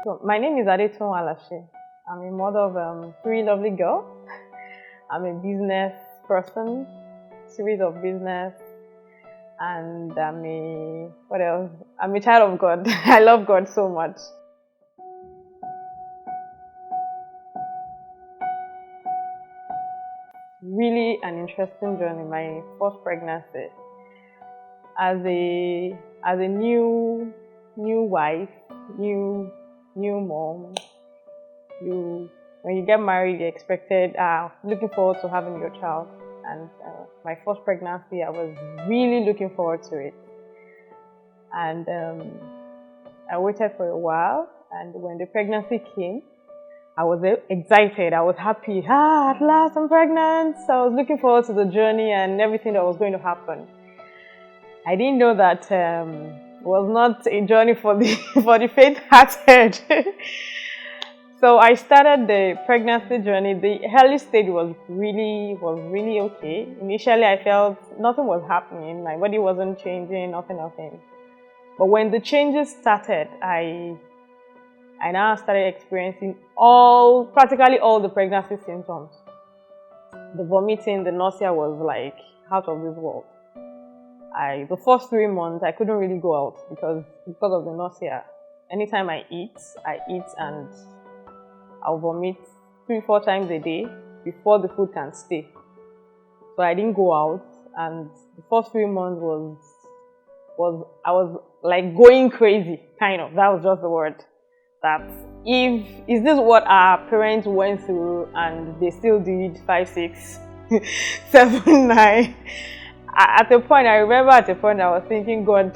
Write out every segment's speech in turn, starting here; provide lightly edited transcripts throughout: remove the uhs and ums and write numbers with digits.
So my name is Adetoun Alashi. I'm a mother of three lovely girls. I'm a business person, series of business, and what else? I'm a child of God. I love God so much. Really an interesting journey, my first pregnancy. As a new wife, new mom, when you get married, you're expected, looking forward to having your child. And my first pregnancy, I was really looking forward to it. And I waited for a while, and when the pregnancy came, I was excited. I was happy. At last I'm pregnant. So I was looking forward to the journey and everything that was going to happen. I didn't know that it was not a journey for the for the faint-hearted. So I started the pregnancy journey. The early stage was really okay. Initially, I felt nothing was happening. My body wasn't changing, nothing. But when the changes started, I now started experiencing practically all the pregnancy symptoms. The vomiting, the nausea was like out of this world. The first 3 months, I couldn't really go out because of the nausea. Anytime I eat and I'll vomit 3-4 times a day before the food can stay. So I didn't go out, and the first 3 months I was like going crazy, kind of. That was just the word. Is this what our parents went through and they still did 5, 6, 7, 9? I remember at a point I was thinking, God,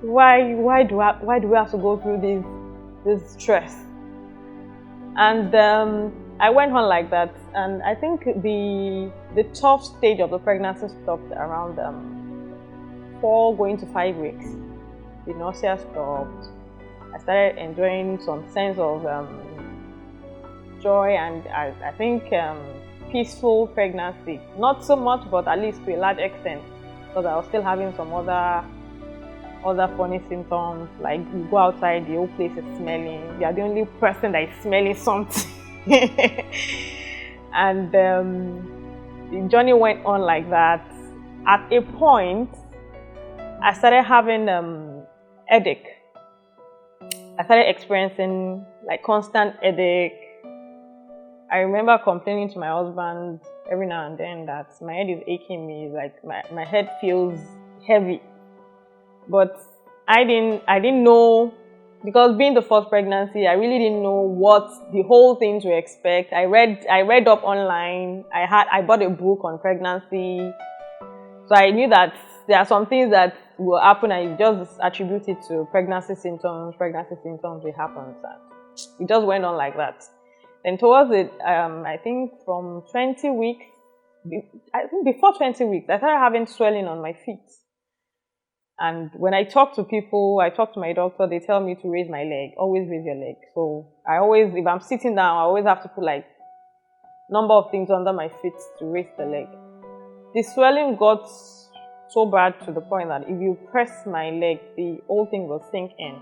why do we have to go through this stress? And I went on like that, and I think the tough stage of the pregnancy stopped around 4 going to 5 weeks. The nausea stopped. I started enjoying some sense of joy and I think peaceful pregnancy. Not so much, but at least to a large extent, because I was still having some other funny symptoms, like you go outside, the whole place is smelling. You are the only person that is smelling something. And the journey went on like that. At a point, I started having headache. I started experiencing like constant headache. I remember complaining to my husband every now and then that my head is aching me, like my head feels heavy. But I didn't know, because being the first pregnancy, I really didn't know what the whole thing to expect. I read up online. I bought a book on pregnancy. So I knew that there are some things that will happen and you just attribute it to pregnancy symptoms will happen. It just went on like that. Then towards it, I think from 20 weeks, before 20 weeks, I started having swelling on my feet. And when I talk to people, I talk to my doctor, they tell me to raise my leg, always raise your leg. So if I'm sitting down, I always have to put like number of things under my feet to raise the leg. The swelling got so bad to the point that if you press my leg, the whole thing will sink in.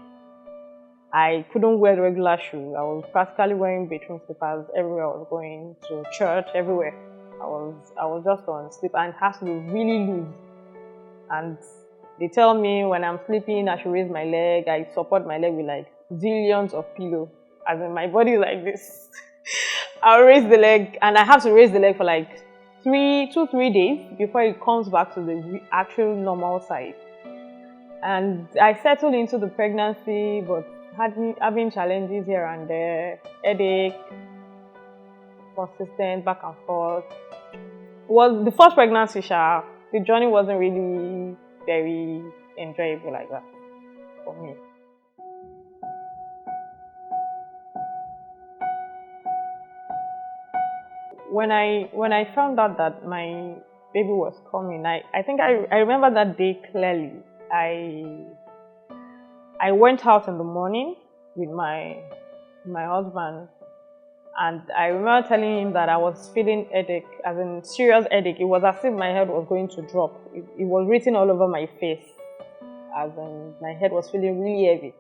I couldn't wear the regular shoe. I was practically wearing bathroom slippers everywhere I was going, to church, everywhere. I was just on sleep, and it has to be really loose. And they tell me when I'm sleeping, I should raise my leg. I support my leg with like zillions of pillows. As in, my body is like this. I'll raise the leg, and I have to raise the leg for like 2-3 days before it comes back to the actual normal size. And I settled into the pregnancy, but having challenges here and there, headache, consistent back and forth. It was the first pregnancy, the journey wasn't really very enjoyable like that for me. When I found out that my baby was coming, I think I remember that day clearly. I went out in the morning with my husband, and I remember telling him that I was feeling headache, as in serious headache. It was as if my head was going to drop. It was written all over my face, as in my head was feeling really heavy.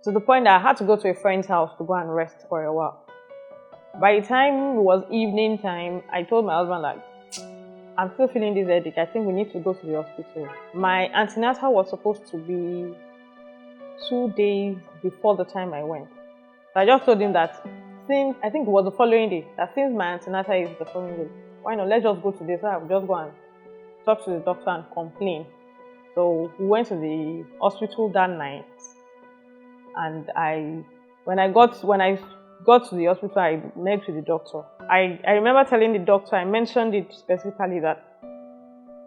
to the point that I had to go to a friend's house to go and rest for a while. By the time it was evening time, I told my husband, like, I'm still feeling this headache. I think we need to go to the hospital. My antenatal was supposed to be 2 days before the time I went. So I just told him that since, I think it was the following day, that since my antenatal is the following day, why not, let's just go to this. So I would just go and talk to the doctor and complain. So we went to the hospital that night, and when I got to the hospital, I met with the doctor. I remember telling the doctor, I mentioned it specifically that,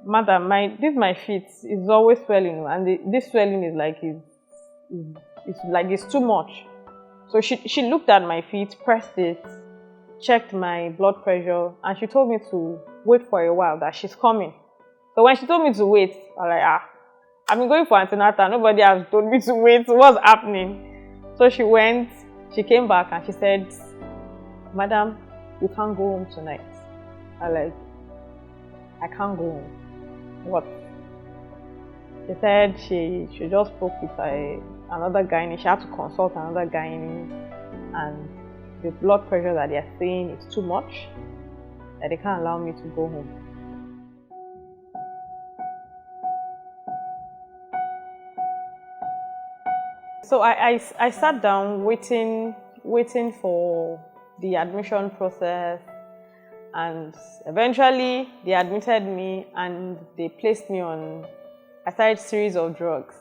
Madam, my feet is always swelling, and this swelling is like it's too much. So she looked at my feet, pressed it, checked my blood pressure, and she told me to wait for a while, that she's coming. So when she told me to wait, I was like, I've been going for antenatal, nobody has told me to wait, what's happening? So she went, she came back and she said, Madam, you can't go home tonight. I can't go home. What? She said she just spoke with another gynae. She had to consult another gynae, and the blood pressure that they are saying is too much, that they can't allow me to go home. So I sat down waiting for the admission process, and eventually they admitted me and they placed me on a series of drugs.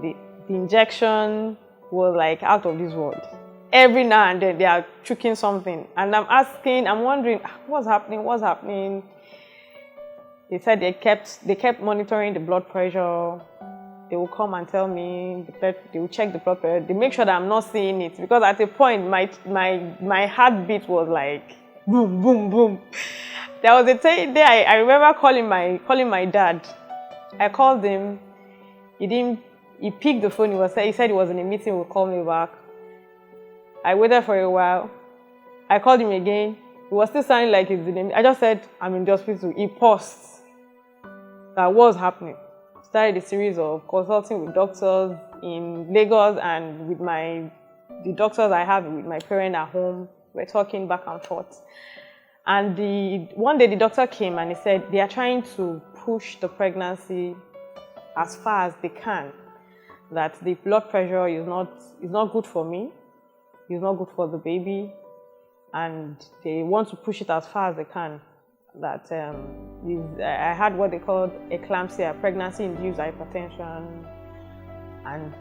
The injection was like out of this world. Every now and then they are choking something, and I'm wondering, what's happening? They said they kept monitoring the blood pressure. They will come and tell me, they will check the blood pressure. They make sure that I'm not seeing it, because at a point my heartbeat was like boom, boom, boom. There was a day I remember calling my dad. I called him. He picked the phone. He said he was in a meeting. He'll call me back. I waited for a while. I called him again. He was still sounding like he's in a meeting. I just said, I'm in the hospital. He paused. That was happening. Started a series of consulting with doctors in Lagos and with the doctors I have with my parents at home. We're talking back and forth. And one day the doctor came and he said they are trying to push the pregnancy as far as they can. That the blood pressure is not good for me, it's not good for the baby, and they want to push it as far as they can. That I had what they called eclampsia, pregnancy-induced hypertension, and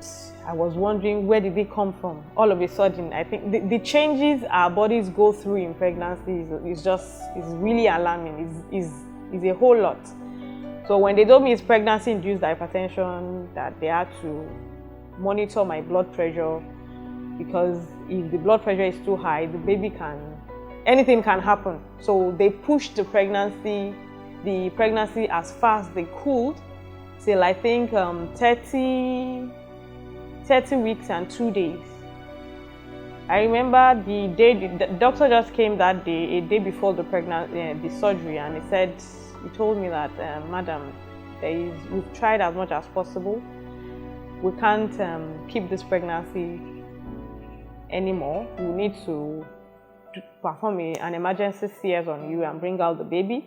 I was wondering, where did they come from? All of a sudden, I think the changes our bodies go through in pregnancy is really alarming. Is a whole lot. So when they told me it's pregnancy-induced hypertension, that they had to monitor my blood pressure, because if the blood pressure is too high, anything can happen. So they pushed the pregnancy as far as they could, till I think 30 weeks and 2 days. I remember the day the doctor just came that day, a day before the surgery, and he told me that, Madam, we've tried as much as possible. We can't keep this pregnancy anymore. We need to perform an emergency CS on you and bring out the baby,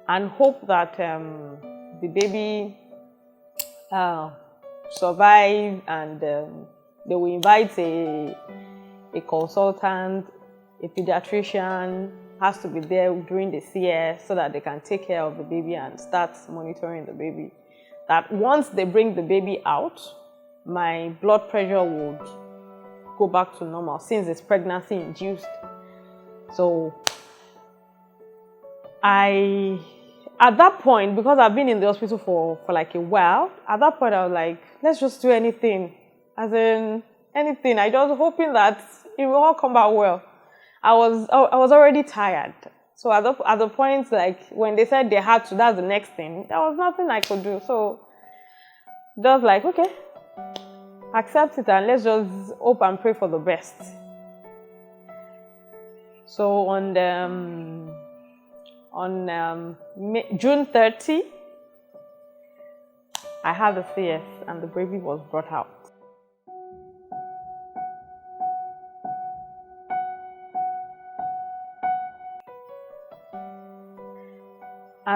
and hope that the baby survive, and they will invite a consultant, a pediatrician has to be there during the CS so that they can take care of the baby and start monitoring the baby. That once they bring the baby out, my blood pressure would go back to normal, since it's pregnancy induced. So at that point, because I've been in the hospital for like a while, at that point I was like, let's just do anything. As in anything. I was hoping that it will all come out well. I was already tired. So at the point, like when they said they had to, that's the next thing, there was nothing I could do. So just like, okay, accept it and let's just hope and pray for the best. So on June 30, I had the CS and the baby was brought out.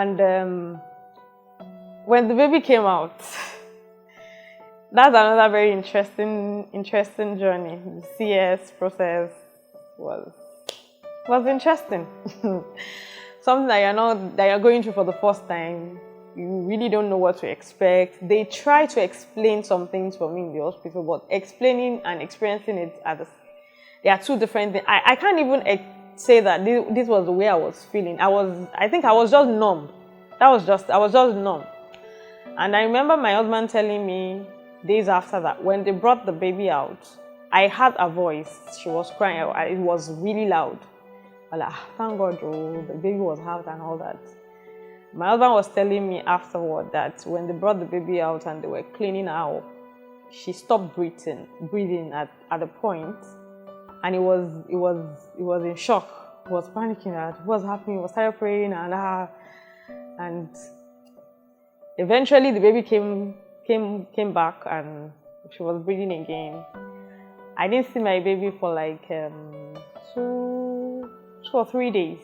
And when the baby came out, that's another very interesting journey. The CS process was interesting. Something that you're going through for the first time. You really don't know what to expect. They try to explain some things for me in the hospital, but explaining and experiencing it they are two different things. I can't even say that this was the way I was feeling. I think I was just numb. I was just numb. And I remember my husband telling me days after that, when they brought the baby out, I heard a voice. She was crying. It was really loud. I was like, thank God, the baby was out and all that. My husband was telling me afterward that when they brought the baby out and they were cleaning her up, she stopped breathing at a point, and it was in shock. He was panicking at what's happening. He was started praying and eventually the baby came back and she was breathing again. I didn't see my baby for like 2 or 3 days.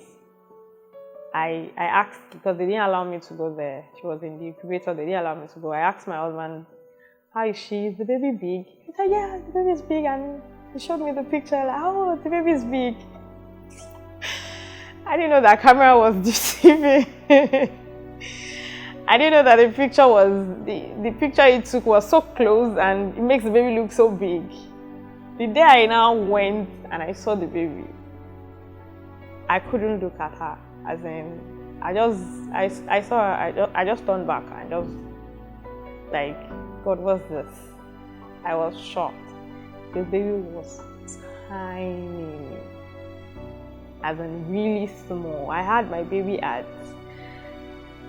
I asked, because they didn't allow me to go there. She was in the incubator, they didn't allow me to go. I asked my husband, how is she? Is the baby big? He said, yeah, the baby is big. And he showed me the picture, like, oh, the baby is big. I didn't know that camera was deceiving. I didn't know that the picture it took was so close and it makes the baby look so big. The day I now went and I saw the baby, I couldn't look at her. As in, I saw her, I just turned back and just like, God, what's this? I was shocked. The baby was tiny, as in really small. I had my baby at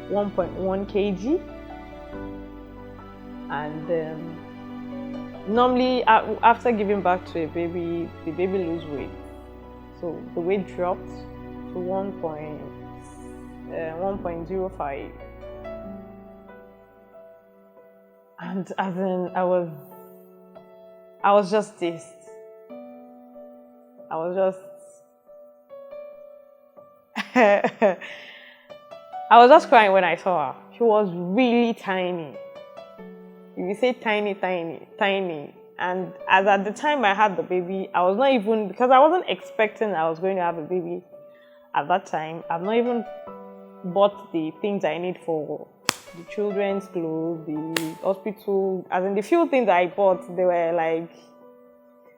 1.1 kg, and normally after giving birth to a baby, the baby loses weight. So the weight dropped to 1.05, and as in I was just dazed. I was just crying when I saw her. She was really tiny. If you say tiny, tiny, tiny. And as at the time I had the baby, I was not even, because I wasn't expecting I was going to have a baby at that time. I've not even bought the things I need for the children's clothes, the hospital. As in the few things I bought, they were like,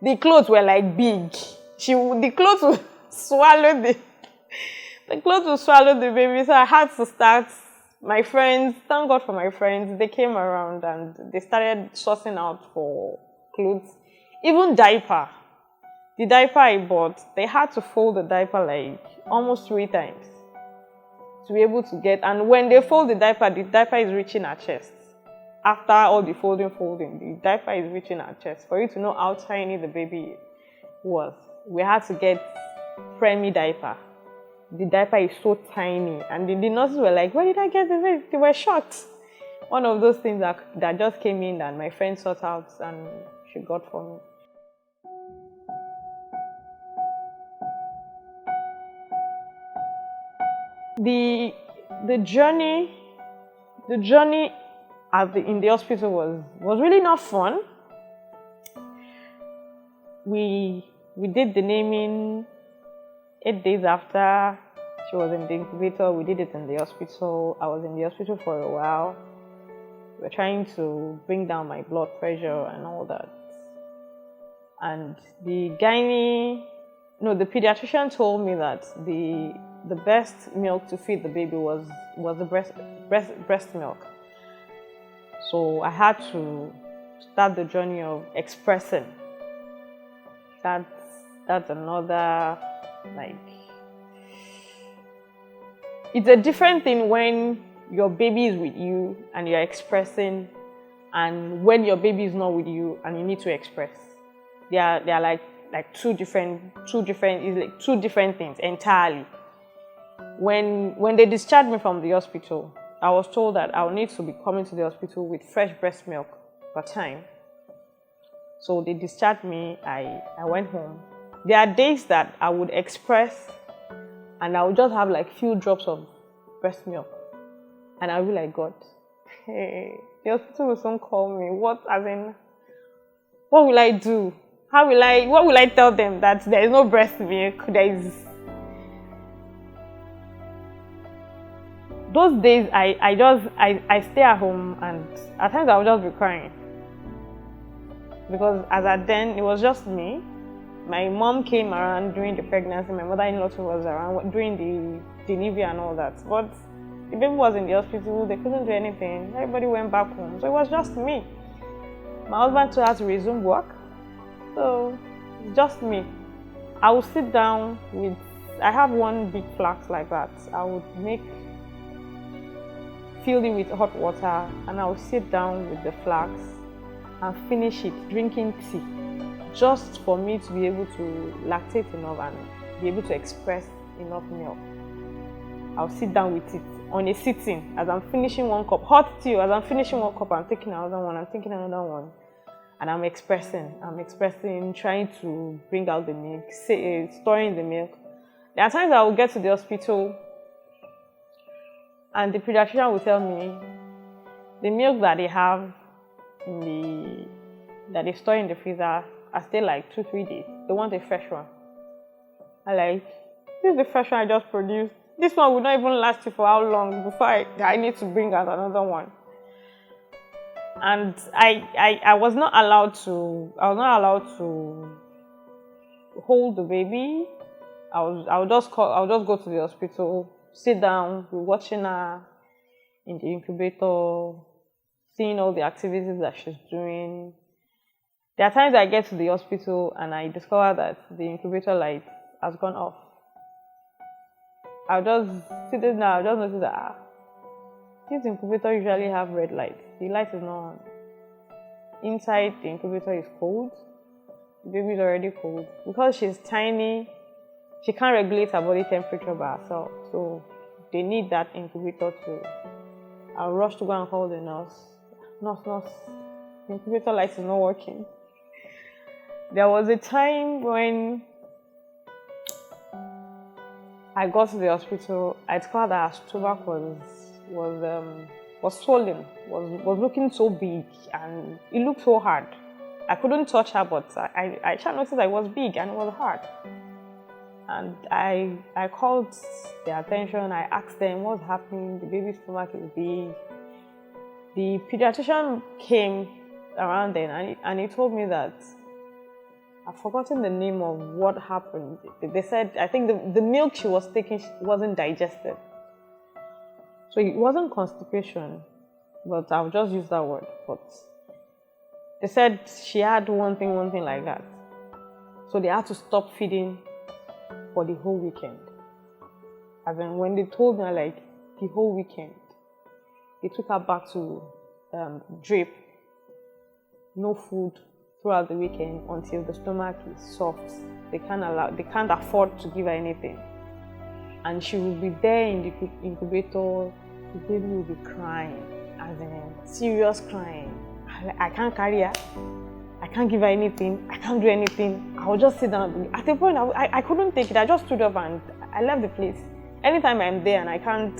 the clothes were like big. The clothes would swallow the baby. So I had to start. My friends, thank God for my friends, they came around and they started sourcing out for clothes. Even diaper. The diaper I bought, they had to fold the diaper like almost 3 times to be able to get. And when they fold the diaper is reaching her chest. After all the folding, the diaper is reaching her chest. For you to know how tiny the baby was, we had to get Premie diaper. The diaper is so tiny, and the nurses were like, where did I get this? They were shocked. One of those things that just came in and my friend sought out and she got for me. The journey in the hospital was really not fun. We did the naming 8 days after she was in the incubator. We did it in the hospital. I was in the hospital for a while. We were trying to bring down my blood pressure and all that. And the pediatrician told me that the best milk to feed the baby was the breast milk. So I had to start the journey of expressing. That's another, like, it's a different thing when your baby is with you and you're expressing, and when your baby is not with you and you need to express. They are like two different things entirely. When they discharged me from the hospital, I was told that I would need to be coming to the hospital with fresh breast milk per time. So they discharged me, I went home. There are days that I would express and I would just have like few drops of breast milk. And I'll be like, God, hey, the hospital will soon call me. What will I do? What will I tell them that there is no breast milk? Those days, I stay at home, and at times I would just be crying. Because as at then, it was just me. My mom came around during the pregnancy. My mother-in-law too was around during the delivery and all that. But the baby was in the hospital. They couldn't do anything. Everybody went back home. So it was just me. My husband too had to resume work. So it's just me. I would sit down with, I have one big flask like that. I would fill it with hot water, and I would sit down with the flask and finish it drinking tea, just for me to be able to lactate enough and be able to express enough milk. I'll sit down with it on a sitting as I'm finishing one cup, hot tea. As I'm finishing one cup, I'm taking another one, I'm taking another one, and I'm expressing, trying to bring out the milk, storing the milk. There are times I will get to the hospital and the pediatrician will tell me the milk that they have that they store in the freezer, I stay like 2-3 days. They want a fresh one. This is the fresh one I just produced. This one will not even last you for how long before I need to bring out another one. And I was not allowed to hold the baby. I'll just go to the hospital, sit down, be watching her in the incubator, seeing all the activities that she's doing. There are times I get to the hospital and I discover that the incubator light has gone off. I'll just sit there now, I'll just notice that this incubator usually have red light. The light is not on. Inside the incubator is cold. The baby is already cold. Because she's tiny, she can't regulate her body temperature by herself. So they need that incubator too. I'll rush to go and call the nurse. Nurse, the incubator light is not working. There was a time when I got to the hospital. I discovered that her stomach was swollen, was looking so big, and it looked so hard. I couldn't touch her, but I noticed that it was big and it was hard. And I called their attention. I asked them what's happening. The baby's stomach is big. The pediatrician came around then and he told me that I've forgotten the name of what happened. They said, I think the milk she was taking wasn't digested. So it wasn't constipation, but I'll just use that word. But they said she had one thing like that. So they had to stop feeding for the whole weekend. As in, when they told me, the whole weekend, they took her back to drip, no food throughout the weekend until the stomach is soft. They can't afford to give her anything. And she will be there in the incubator. The baby will be crying, as in serious crying. I can't carry her. I can't give her anything. I can't do anything. I will just sit down. At a point, I couldn't take it. I just stood up and I left the place. Anytime I'm there and I can't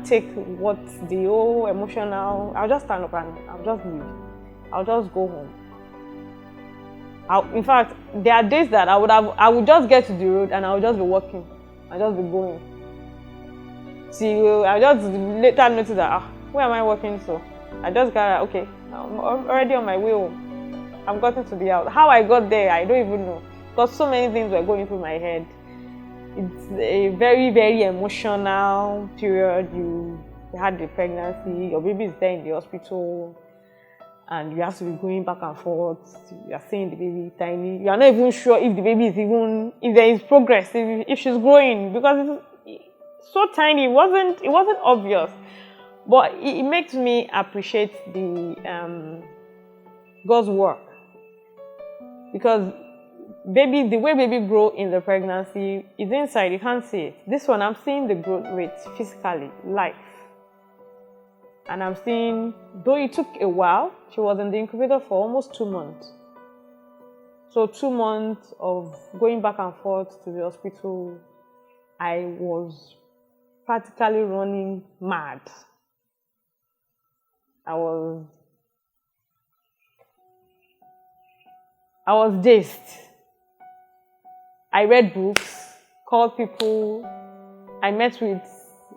take what the whole emotional, I'll just stand up and I'll just leave. I'll just go home. In fact, there are days that I would just get to the road and I'll just be walking. I'll just be going. See, I just later notice that, where am I walking to? I just got, okay, I'm already on my way home. I've gotten to the house. How I got there, I don't even know. Because so many things were going through my head. It's a very, very emotional period. You had the pregnancy, your baby is there in the hospital, and you have to be going back and forth. You are seeing the baby tiny. You are not even sure if the baby is if there is progress, if she's growing, because it's so tiny. It wasn't obvious. But it makes me appreciate the God's work. Because the way baby grow in the pregnancy is inside, you can't see it. This one, I'm seeing the growth rate physically, live. And I'm seeing, though it took a while, she was in the incubator for almost 2 months. So 2 months of going back and forth to the hospital, I was practically running mad. I was I was dazed. I read books, called people. I met with.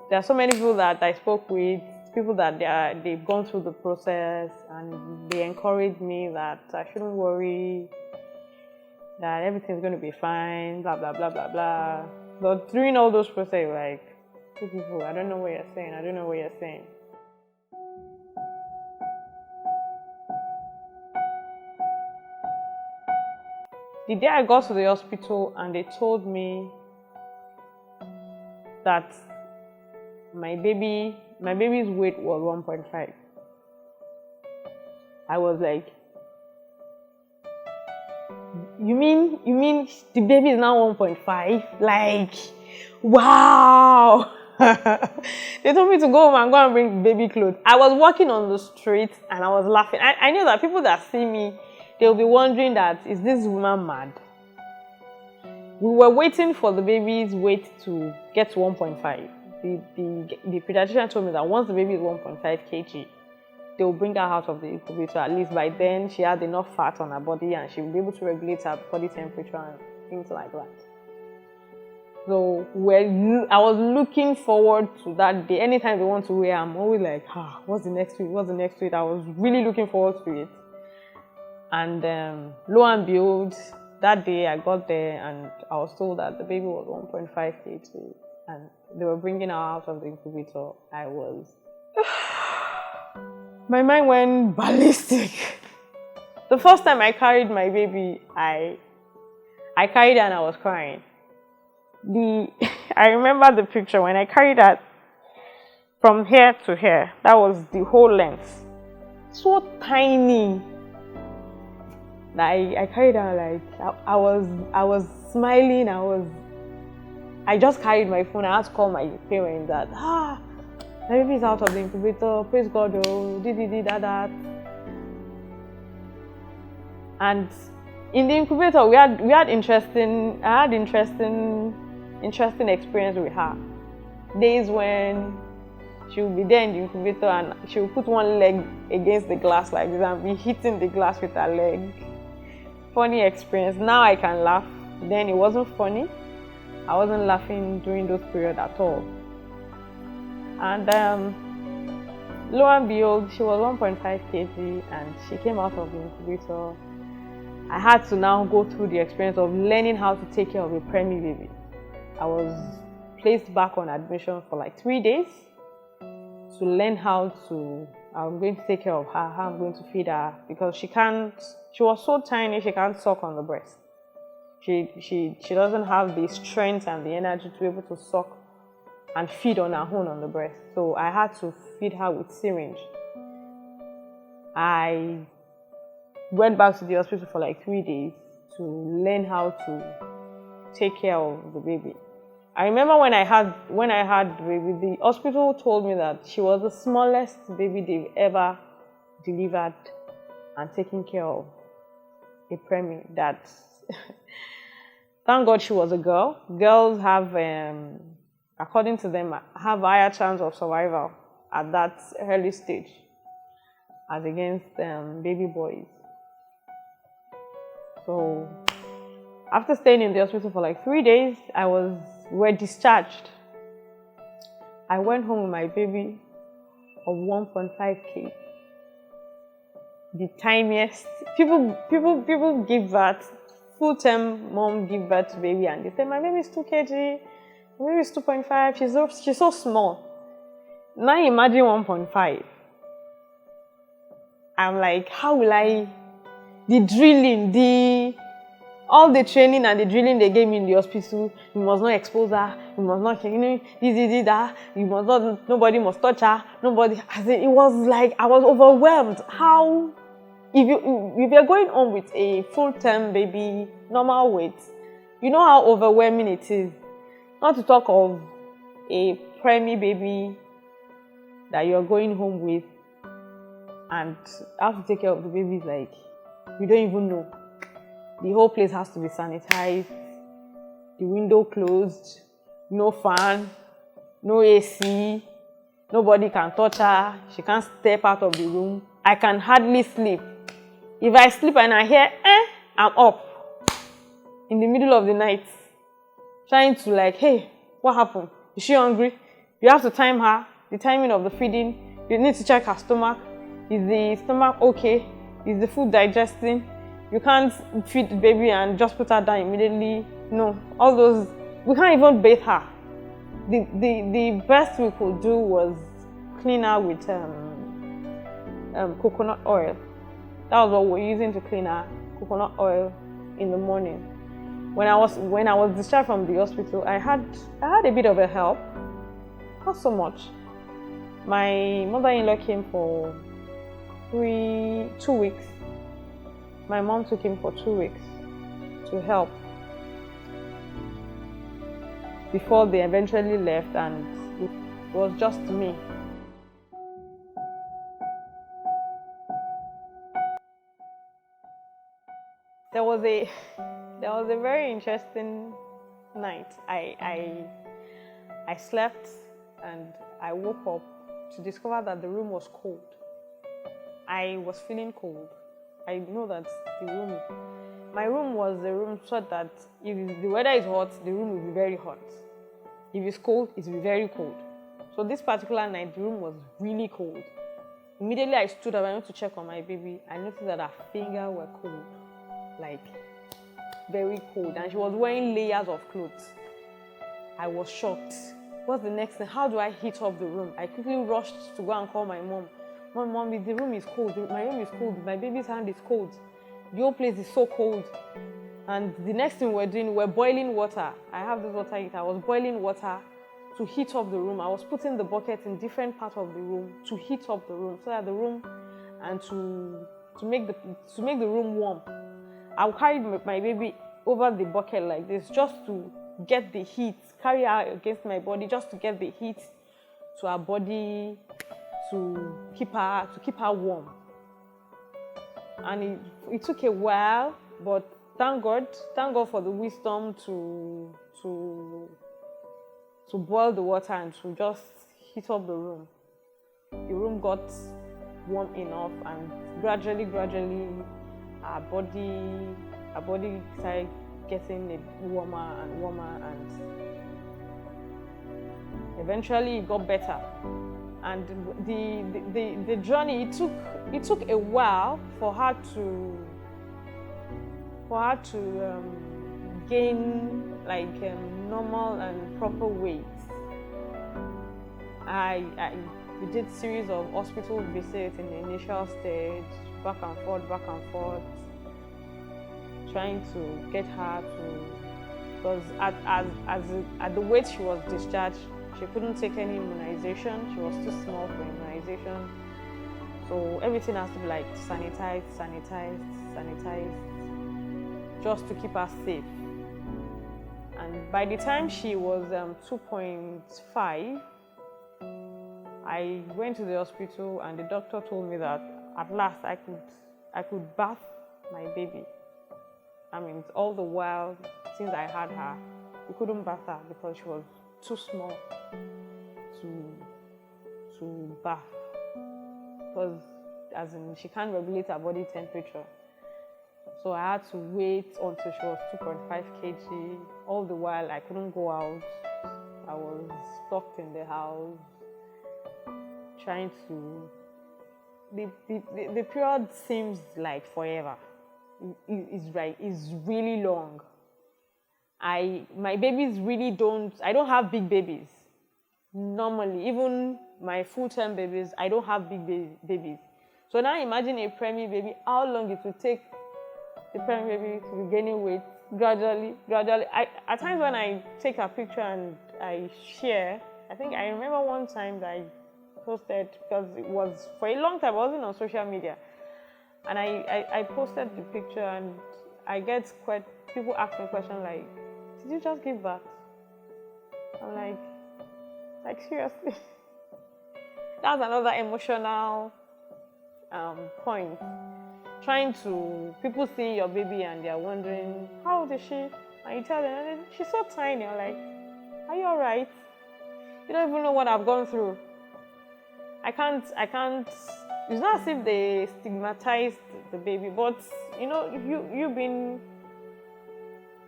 There are so many people that I spoke with, people that they've gone through the process, and they encouraged me that I shouldn't worry, that everything's going to be fine, blah blah blah blah blah. But during all those processes, like, people, I don't know what you're saying. I don't know what you're saying. The day I got to the hospital and they told me that my baby's weight was 1.5, I was like, you mean the baby is now 1.5? Like, wow. They told me to go home and go and bring baby clothes. I was walking on the street and I was laughing. I knew that people that see me, they'll be wondering that, is this woman mad? We were waiting for the baby's weight to get to 1.5. The pediatrician told me that once the baby is 1.5 kg, they will bring her out of the incubator. At least by then, she had enough fat on her body and she will be able to regulate her body temperature and things like that. So I was looking forward to that day. Anytime they want to wear, I'm always like, what's the next week? What's the next week? I was really looking forward to it. And lo and behold, that day I got there and I was told that the baby was 1.5 kg and they were bringing her out of the incubator. My mind went ballistic. The first time I carried my baby, I carried her and I was crying. I remember the picture when I carried her from here to here. That was the whole length. So tiny. I carried her like I was smiling. I just carried my phone. I had to call my parents that my baby is out of the incubator. Praise God, oh, that. And in the incubator, I had interesting experience with her. Days when she would be there in the incubator and she would put one leg against the glass like this and be hitting the glass with her leg. Funny experience. Now I can laugh. Then it wasn't funny. I wasn't laughing during those periods at all. And lo and behold, she was 1.5 kg and she came out of the incubator. I had to now go through the experience of learning how to take care of a Premie baby. I was placed back on admission for like 3 days to learn I'm going to take care of her, how I'm going to feed her, because she was so tiny, she can't suck on the breast. She doesn't have the strength and the energy to be able to suck and feed on her own on the breast. So I had to feed her with syringe. I went back to the hospital for like 3 days to learn how to take care of the baby. I remember when I had the baby, the hospital told me that she was the smallest baby they've ever delivered and taken care of, a Premie. That thank God she was a girl. Girls have, according to them, have higher chance of survival at that early stage as against baby boys. So after staying in the hospital for like 3 days, we're discharged. I went home with my baby of 1.5 kg. The tiniest. People give birth. Full-term mom give birth to baby and they say, my baby is 2 kg. My baby is 2.5. She's so small. Now imagine 1.5. I'm like, how will I? The drilling, all the training and the drilling they gave me in the hospital, you must not expose her, you must not, that, you must not, nobody must touch her, nobody. It was like, I was overwhelmed. How, if you're going home with a full-term baby, normal weight, you know how overwhelming it is. Not to talk of a Premie baby that you're going home with and have to take care of the baby, like, you don't even know. The whole place has to be sanitized, the window closed, no fan, no AC, Nobody can touch her. She can't step out of the room. I can hardly sleep. If I sleep and I hear, I'm up in the middle of the night, trying to like, hey, what happened? Is she hungry? You have to time her, the timing of the feeding. You need to check her stomach. Is the stomach okay? Is the food digesting? You can't feed the baby and just put her down immediately. No, all those, we can't even bathe her. The best we could do was clean her with coconut oil. That was what we were using to clean her, coconut oil in the morning. When I was discharged from the hospital, I had a bit of a help, not so much. My mother-in-law came for 2 weeks. My mom took him for 2 weeks to help before they eventually left, and it was just me. There was a very interesting night. I slept and I woke up to discover that the room was cold. I was feeling cold. I know that my room was a room so that if the weather is hot, the room will be very hot. If it's cold, it will be very cold. So this particular night, the room was really cold. Immediately I stood up, I went to check on my baby. I noticed that her fingers were cold, like very cold, and she was wearing layers of clothes. I was shocked. What's the next thing? How do I heat up the room? I quickly rushed to go and call my mom. Mom, the room is cold. My room is cold. My baby's hand is cold. The whole place is so cold. And the next thing we're boiling water. I have this water heater. I was boiling water to heat up the room. I was putting the bucket in different parts of the room to heat up the room, so that the room, and to make the room warm. I'll carry my baby over the bucket like this, just to get the heat, carry her against my body, just to get the heat to her body, to keep her warm. And it took a while, but thank God for the wisdom to boil the water and to just heat up the room. The room got warm enough, and gradually our body started getting warmer and warmer, and eventually it got better. And the journey, it took a while for her to gain like normal and proper weight. We did series of hospital visits in the initial stage, back and forth, trying to get her to, because at the weight she was discharged, she couldn't take any immunization. She was too small for immunization. So everything has to be like sanitized, just to keep her safe. And by the time she was 2.5, I went to the hospital, and the doctor told me that at last I could bath my baby. I mean, all the while since I had her, we couldn't bath her because she was too small to bath, because as in she can't regulate her body temperature. So I had to wait until she was 2.5 kg. All the while I couldn't go out. I was stuck in the house trying to. The period seems like forever. It's really long. My babies really don't. I don't have big babies. Normally, even my full-term babies, I don't have big babies. So now imagine a Premie baby, how long it will take the Premie baby to be gaining weight gradually. At times when I take a picture and I share, I think I remember one time that I posted, because it was for a long time, I wasn't on social media. And I posted the picture, and I get people ask me questions like, did you just give birth? I'm like seriously? That's another emotional point. People seeing your baby and they're wondering, how old is she? And you tell them, she's so tiny. I'm like, are you all right? You don't even know what I've gone through. I can't. It's not as if they stigmatized the baby, but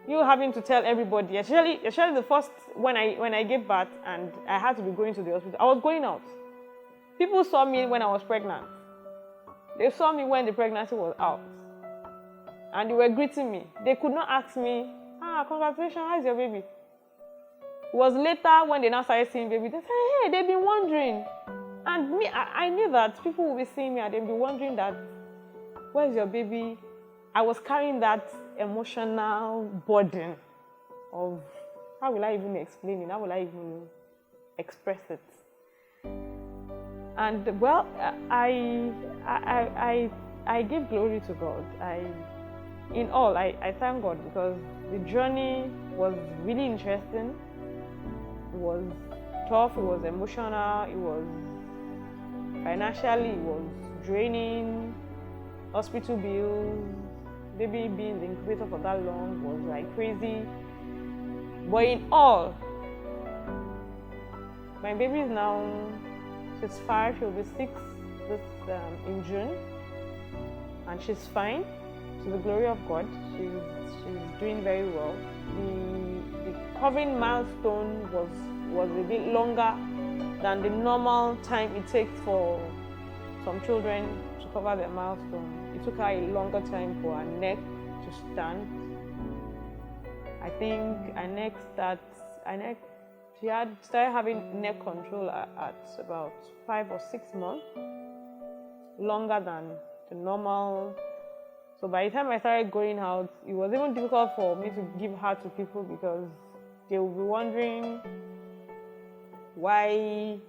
you having to tell everybody, especially the first when I gave birth and I had to be going to the hospital. I was going out. People saw me when I was pregnant. They saw me when the pregnancy was out, and they were greeting me. They could not ask me, congratulations, how's your baby? It was later when they now started seeing baby, they said, hey, they've been wondering. And me, I knew that people will be seeing me and they'll be wondering that, where's your baby? I was carrying that emotional burden of, how will I even explain it? How will I even express it? And well, I give glory to God. I thank God because the journey was really interesting. It was tough, it was emotional, it was financially, it was draining, hospital bills, baby being in the incubator for that long was like crazy. But in all, my baby is now, she's 5, she'll be 6 in June, and she's fine. To the glory of God, she's doing very well. The covering milestone was a bit longer than the normal time it takes for some children to cover their milestone. It took her a longer time for her neck to stand. I think she had started having neck control at about 5 or 6 months, longer than the normal. So by the time I started going out, it was even difficult for me to give her to people because they will be wondering why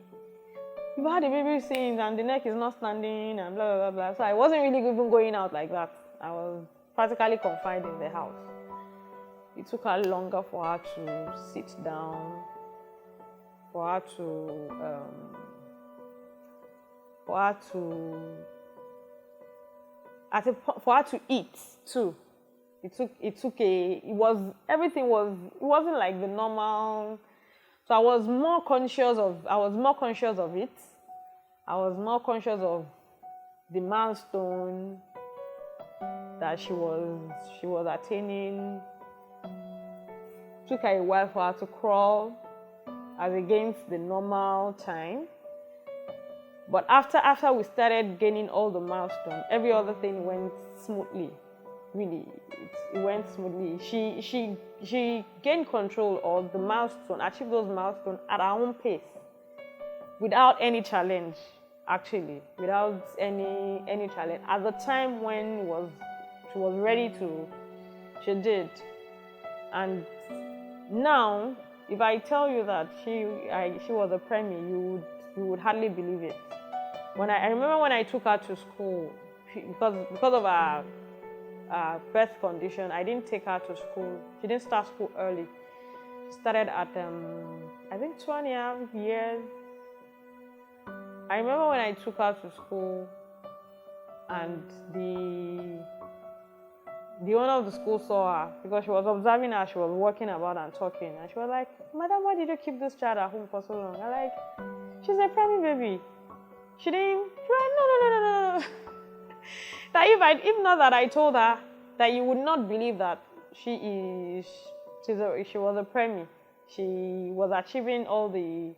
you had a baby since and the neck is not standing and blah, blah, blah, blah. So I wasn't really even going out like that. I was practically confined in the house. It took her longer for her to sit down, for her to eat too. Everything wasn't like the normal. So I was more conscious of it. I was more conscious of the milestone that she was attaining. It took her a while for her to crawl as against the normal time. But after we started gaining all the milestones, every other thing went smoothly. Really, it went smoothly. She gained control of the milestone, achieved those milestones at her own pace, without any challenge. Actually, without any challenge. At the time when she was ready to, she did. And now, if I tell you that she was a Premie, you would hardly believe it. I remember when I took her to school, because of her birth condition, I didn't take her to school. She didn't start school early. She started at I think 2.5 years. I remember when I took her to school, and the owner of the school saw her because she was observing her. She was walking about and talking, and she was like, "Madam, why did you keep this child at home for so long?" I'm like, "She's a Premie baby." She was like, no. That if not that I told her that you would not believe that she was a Premie. She was achieving all the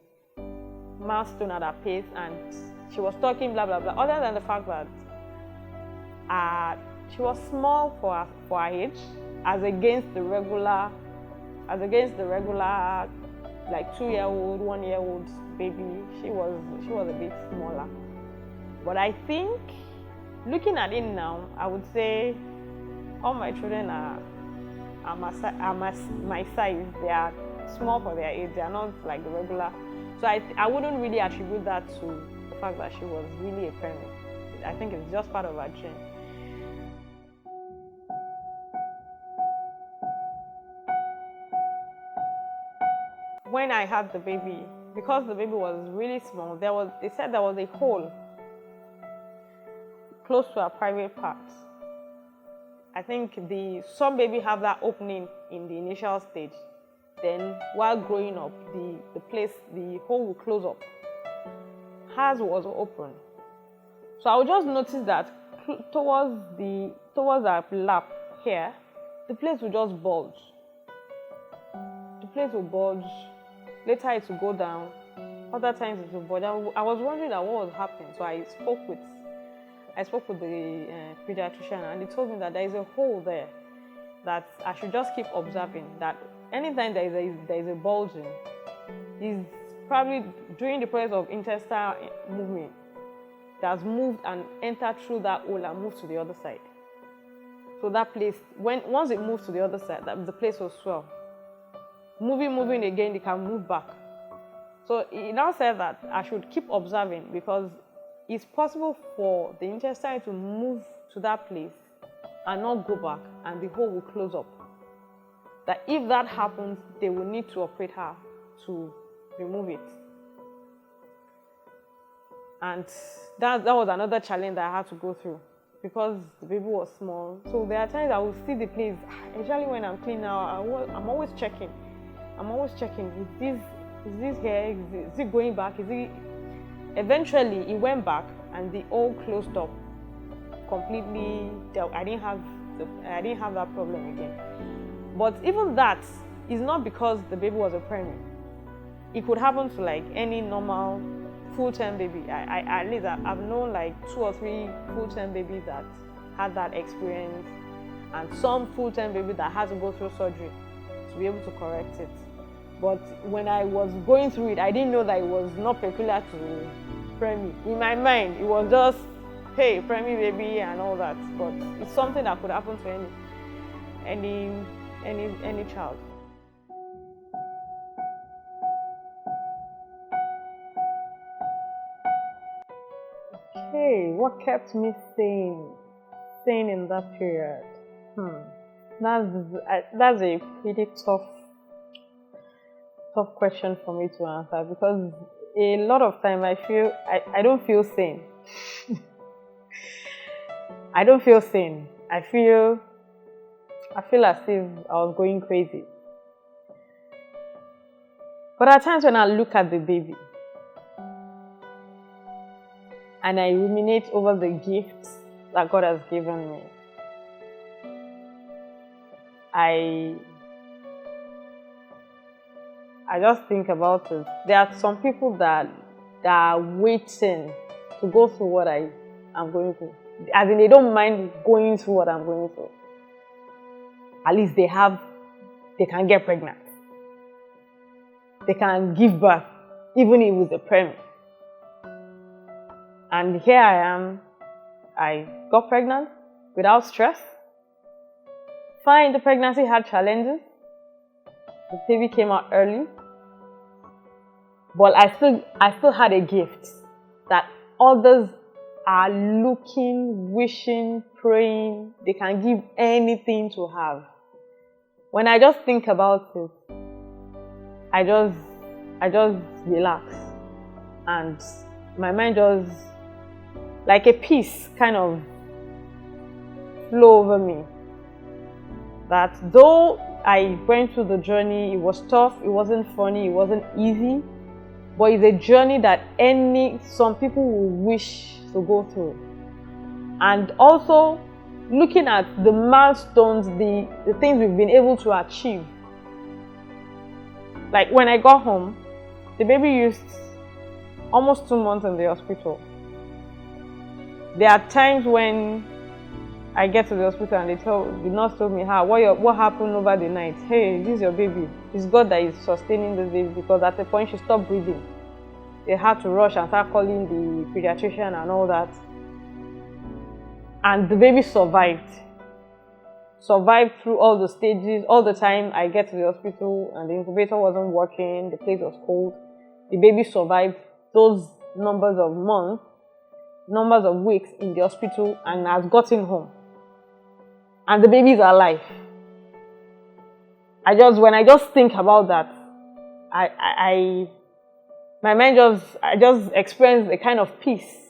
milestone at her pace, and she was talking blah blah blah. Other than the fact that she was small for her age, as against the regular like 2-year-old, 1-year-old baby, she was a bit smaller. But I think, looking at it now, I would say all my children are my size. They are small for their age. They are not like the regular. So I wouldn't really attribute that to the fact that she was really a Premie. I think it's just part of her gene. When I had the baby, because the baby was really small, they said there was a hole close to her private parts. I think some baby have that opening in the initial stage. Then while growing up, the hole will close up. hers was open. So I would just notice that towards our lap here, the place will just bulge. The place will bulge. Later it will go down. Other times it will bulge. I was wondering that what was happening. So I spoke with the pediatrician, and he told me that there is a hole there that I should just keep observing. That anytime there is a bulging, is probably during the process of intestinal movement that's moved and entered through that hole and moved to the other side. So that place, once it moves to the other side, the place will swell. Moving again, it can move back. So he now said that I should keep observing, because it's possible for the intestine to move to that place and not go back, and the hole will close up. That if that happens, they will need to operate her to remove it. And that was another challenge that I had to go through, because the baby was small. So there are times I will see the place, especially when I'm clean now, I'm always checking. Is this here? Is it going back? Eventually it went back and the hole closed up completely. I didn't have that problem again. But even that is not because the baby was a premie. It could happen to like any normal full-term baby. At least I've known like 2 or 3 full-term babies that had that experience, and some full-term babies that had to go through surgery to be able to correct it. But when I was going through it, I didn't know that it was not peculiar to premie. In my mind, it was just, hey, premie baby and all that. But it's something that could happen to any child. Okay, what kept me sane in that period? That's a pretty tough question for me to answer, because a lot of time I don't feel sane. I don't feel sane. I feel as if I was going crazy. But at times when I look at the baby and I ruminate over the gifts that God has given me, I just think about it. There are some people that are waiting to go through what I am going through. As in, they don't mind going through what I'm going through. At least they can get pregnant. They can give birth, even if it's a premie. And here I am. I got pregnant without stress. Fine, the pregnancy had challenges. The baby came out early. But I still had a gift that others are looking, wishing, praying. They can give anything to have. When I just think about it, I just relax, and my mind just, like a peace kind of flow over me. That though I went through the journey, it was tough, it wasn't funny, it wasn't easy, but it's a journey that some people will wish to go through. And also looking at the milestones, the things we've been able to achieve. Like when I got home, the baby used almost 2 months in the hospital. There are times when I get to the hospital and the nurse told me, what happened over the night? Hey, this is your baby. It's God that is sustaining this baby, because at the point she stopped breathing. They had to rush and start calling the pediatrician and all that. And the baby survived. Survived through all the stages. All the time I get to the hospital and the incubator wasn't working, the place was cold. The baby survived those numbers of months, numbers of weeks in the hospital, and has gotten home. And the baby is alive. When I just think about that, my mind I just experience a kind of peace.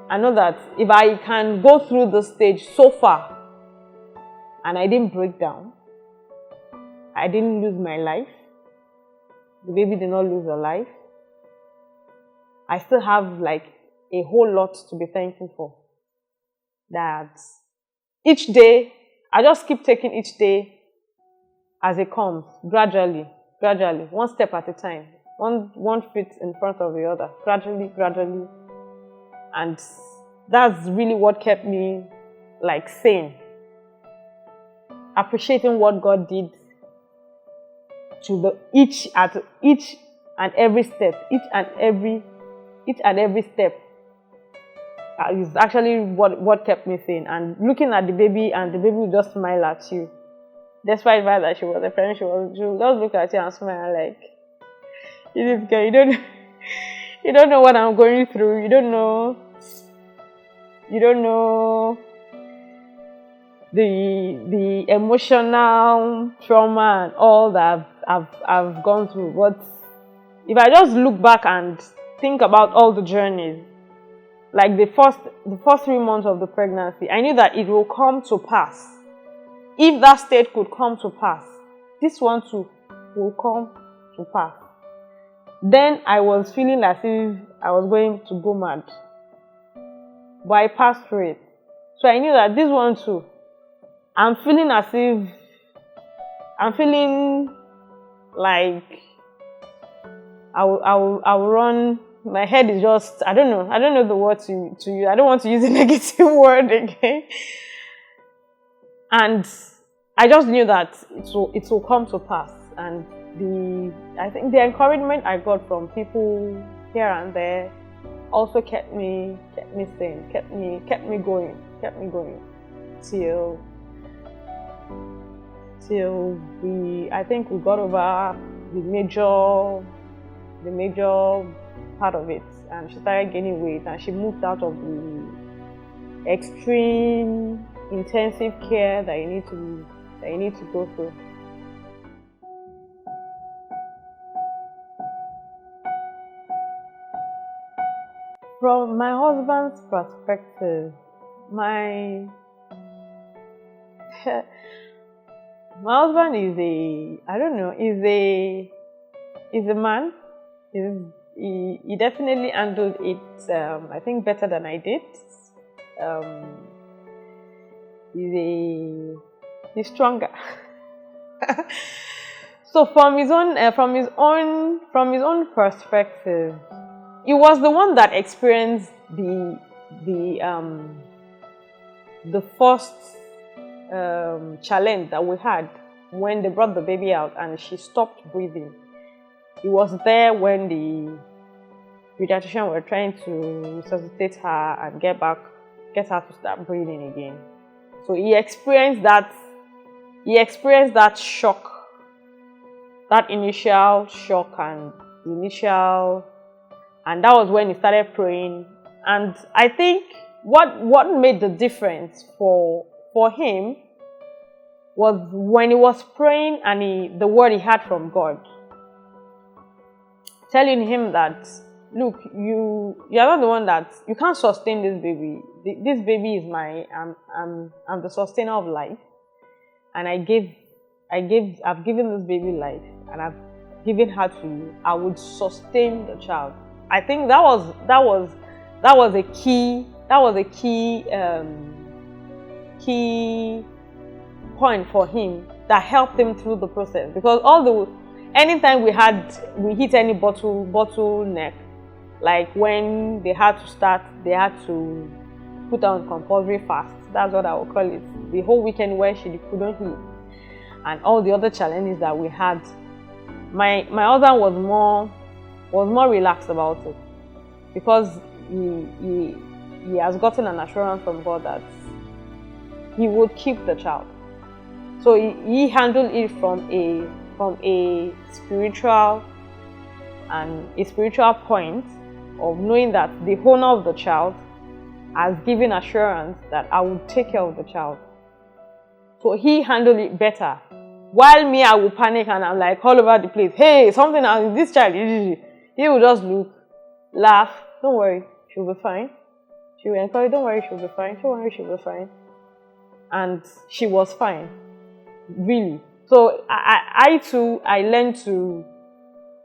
I know that if I can go through this stage so far and I didn't break down, I didn't lose my life, the baby did not lose her life, I still have like a whole lot to be thankful for. That each day, I just keep taking each day as it comes, gradually, one step at a time, one foot in front of the other, gradually. And that's really what kept me like sane. Appreciating what God did to each and every step is actually what kept me sane. And looking at the baby, and the baby would just smile at you, despite the fact that she was a friend. She would just look at you and smile like, "This girl, you don't know what I'm going through. You don't know the emotional trauma and all that I've gone through." But if I just look back and think about all the journeys, like the first 3 months of the pregnancy, I knew that it will come to pass. If that state could come to pass, this one too will come to pass. Then I was feeling as if I was going to go mad, but I passed through it. So I knew that this one too, I'm feeling like I will run. My head is just, I don't know the word to use. I don't want to use a negative word again. And I just knew that it will come to pass. And I think the encouragement I got from people here and there also kept me sane, kept me going till I think we got over the major part of it, and she started gaining weight, and she moved out of the extreme intensive care that you need to go through. From my husband's perspective, my husband is a man. He definitely handled it, I think, better than I did. He's stronger. So from his own perspective, he was the one that experienced the first challenge that we had when they brought the baby out and she stopped breathing. He was there when the pediatrician were trying to resuscitate her and get her to start breathing again. So he experienced that shock, that initial shock and that was when he started praying. And I think what made the difference for him was when he was praying and the word he had from God, telling him that, look, you're not the one that, you can't sustain this baby. This baby is I'm the sustainer of life, and I've given this baby life, and I've given her to you. I would sustain the child. I think that was a key point for him that helped him through the process, because anytime we hit any bottleneck, like when they had to put on compulsory fast, that's what I would call it, the whole weekend where she couldn't eat, and all the other challenges that we had, my husband was more relaxed about it, because he has gotten an assurance from God that he would keep the child. So he handled it from a spiritual point of knowing that the owner of the child has given assurance that I will take care of the child. So he handled it better. While me, I will panic and I'm like all over the place. Hey, something else, this child, he will just look, laugh, don't worry, she'll be fine. She will encourage, don't worry, she'll be fine, don't worry, she'll be fine. And she was fine, really. So I learned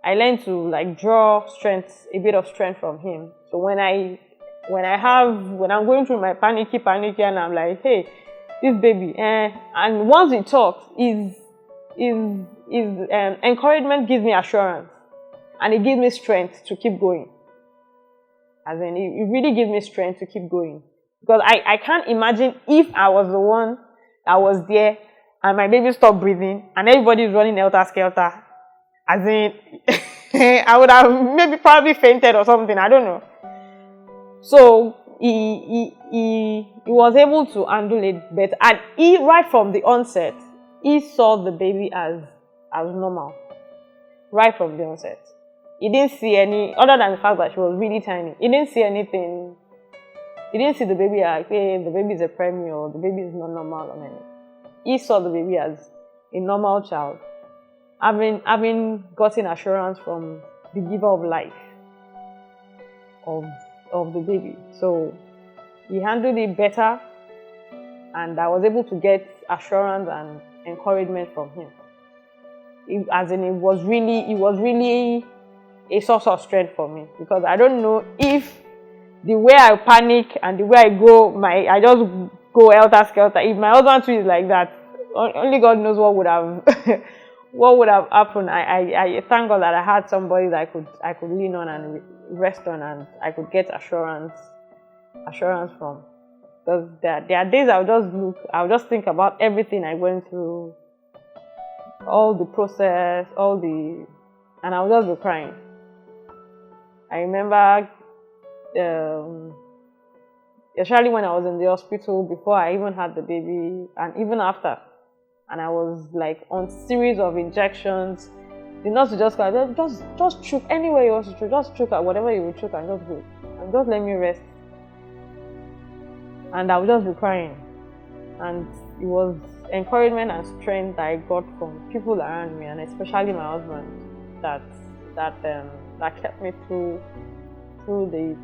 I learned to like draw a bit of strength from him. So when I'm going through my panicky, and I'm like, hey, this baby, and once he talks, encouragement gives me assurance, and it gives me strength to keep going. As in, it really gives me strength to keep going. Because I can't imagine if I was the one that was there and my baby stopped breathing and everybody's running helter-skelter. As in, I would have probably fainted or something. I don't know. So he was able to handle it better. And right from the onset, he saw the baby as normal. Right from the onset. He didn't see any, other than the fact that she was really tiny, he didn't see anything. He didn't see the baby like, hey, the baby is a Premie or the baby is not normal or anything. He saw the baby as a normal child, having gotten assurance from the giver of life of the baby. So he handled it better, and I was able to get assurance and encouragement from him. It was really a source of strength for me, because I don't know if the way I panic and the way I just go helter-skelter. If my husband too is like that, only God knows what would have what would have happened. I thank God that I had somebody that I could lean on and rest on, and I could get assurance from. Because there are days I'll just think about everything I went through, all the process, and I'll just be crying. I remember, especially when I was in the hospital before I even had the baby, and even after, and I was like on series of injections. The nurse would just go, just choke anywhere you want to choke, just choke at whatever you will choke, and just go, and just let me rest. And I would just be crying, and it was encouragement and strength that I got from people around me, and especially my husband, that kept me through the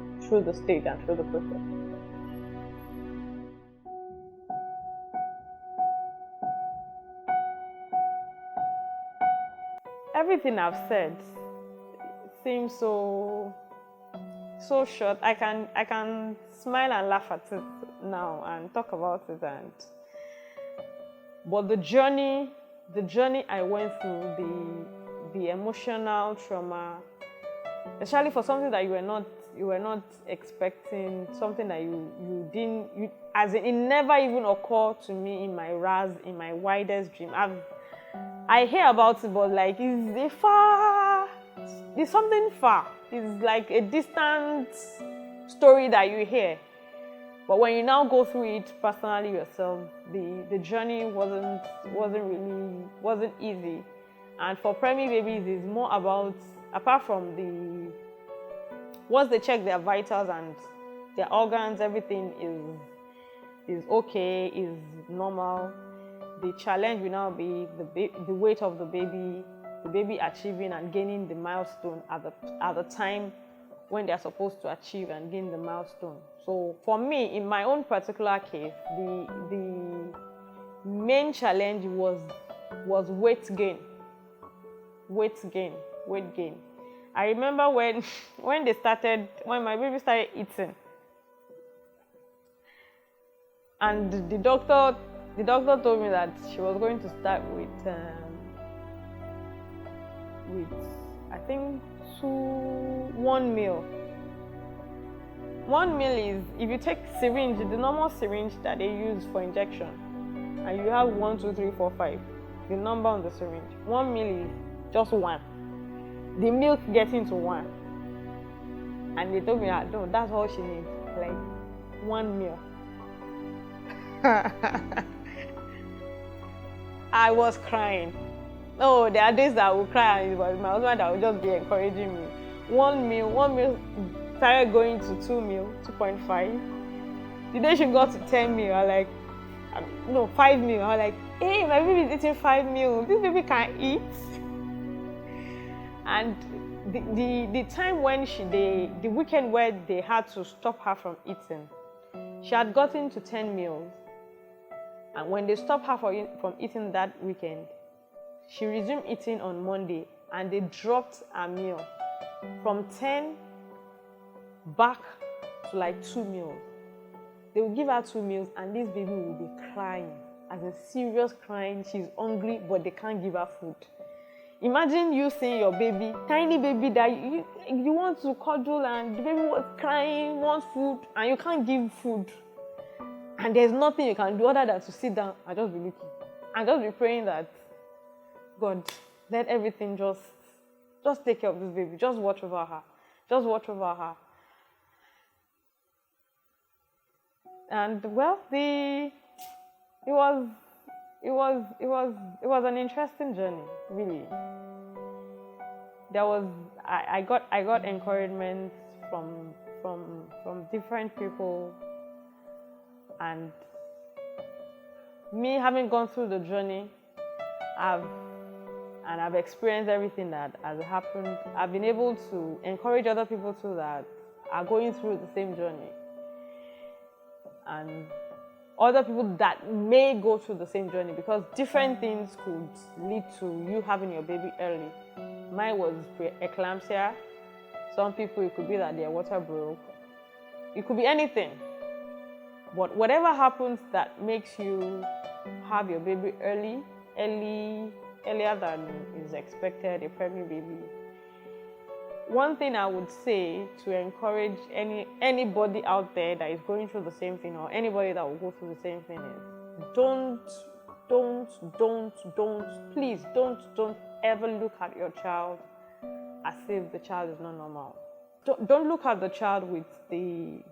stage and through the process. Everything I've said seems so short. I can smile and laugh at it now and talk about it, but the journey I went through, the emotional trauma, especially for something that you were not expecting, something that it never even occurred to me in my wildest dream. I hear about it, but like it's something far. It's like a distant story that you hear. But when you now go through it personally yourself, the journey wasn't easy. And for Premie babies, it's more about, apart from once they check their vitals and their organs, everything is okay, is normal. The challenge will now be the weight of the baby achieving and gaining the milestone at the time when they're supposed to achieve and gain the milestone. So for me, in my own particular case, the main challenge was weight gain. I remember when my baby started eating, and the doctor told me that she was going to start with I think 1 meal. 1 meal is, if you take syringe, the normal syringe that they use for injection, and you have 1, 2, 3, 4, 5, the number on the syringe. 1 meal is just 1. The milk getting to 1. And they told me that no, that's all she needs, like 1 meal. I was crying. No, there are days that I will cry, and it was my husband that will just be encouraging me. 1 meal started going to 2 meal, 2.5. The day she got to 10 meal, I like, no, 5 meal. I was like, hey, my baby is eating 5 meals. This baby can eat. And the time when the weekend where they had to stop her from eating, she had gotten to 10 meals. And when they stopped her from eating that weekend, she resumed eating on Monday and they dropped her meal from 10 back to like 2 meals. They will give her 2 meals and this baby will be crying, as in serious crying. She's hungry, but they can't give her food. Imagine you seeing your baby, tiny baby that you want to cuddle, and the baby was crying, wants food, and you can't give food. And there's nothing you can do other than to sit down and just be looking. And just be praying that, God, let everything just take care of this baby. Just watch over her. Just watch over her. And well, it was an interesting journey, really. I got encouragement from different people, and me having gone through the journey, I've experienced everything that has happened. I've been able to encourage other people too that are going through the same journey, and other people that may go through the same journey, because different things could lead to you having your baby early. Mine was preeclampsia. Some people, it could be that their water broke. It could be anything. But whatever happens that makes you have your baby earlier than is expected, a pregnant baby. One thing I would say to encourage anybody out there that is going through the same thing, or anybody that will go through the same thing, is please don't ever look at your child as if the child is not normal. Don't look at the child with the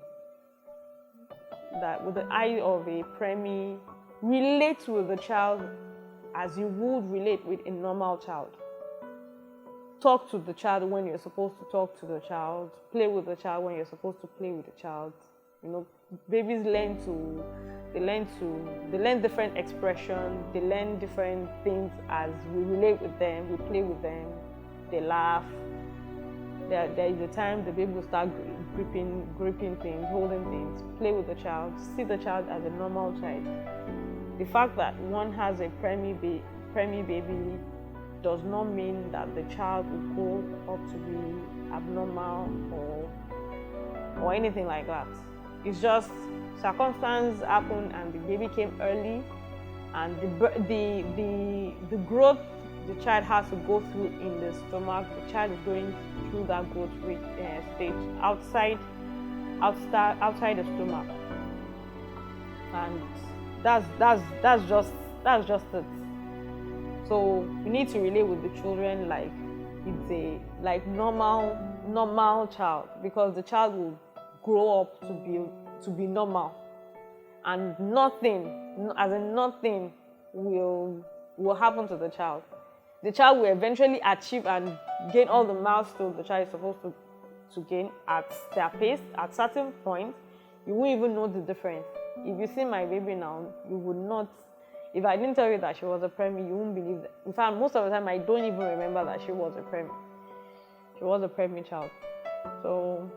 eye of a Premie. Relate with the child as you would relate with a normal child. Talk to the child when you're supposed to talk to the child. Play with the child when you're supposed to play with the child. You know, babies learn different expressions. They learn different things as we relate with them. We play with them. They laugh. There is a time the baby will start gripping things, holding things. Play with the child. See the child as a normal child. The fact that one has a Premie baby does not mean that the child will grow up to be abnormal or anything like that. It's just circumstances happened and the baby came early, and the growth the child has to go through in the stomach, the child is going through that growth stage outside the stomach, and that's just it. So you need to relate with the children like it's a normal child, because the child will grow up to be normal, and nothing will happen to the child. The child will eventually achieve and gain all the milestones the child is supposed to gain at their pace. At certain point, you won't even know the difference. If you see my baby now, you would not. If I didn't tell you that she was a Premie, you wouldn't believe that. In fact, most of the time, I don't even remember that she was a Premie. She was a Premie child. So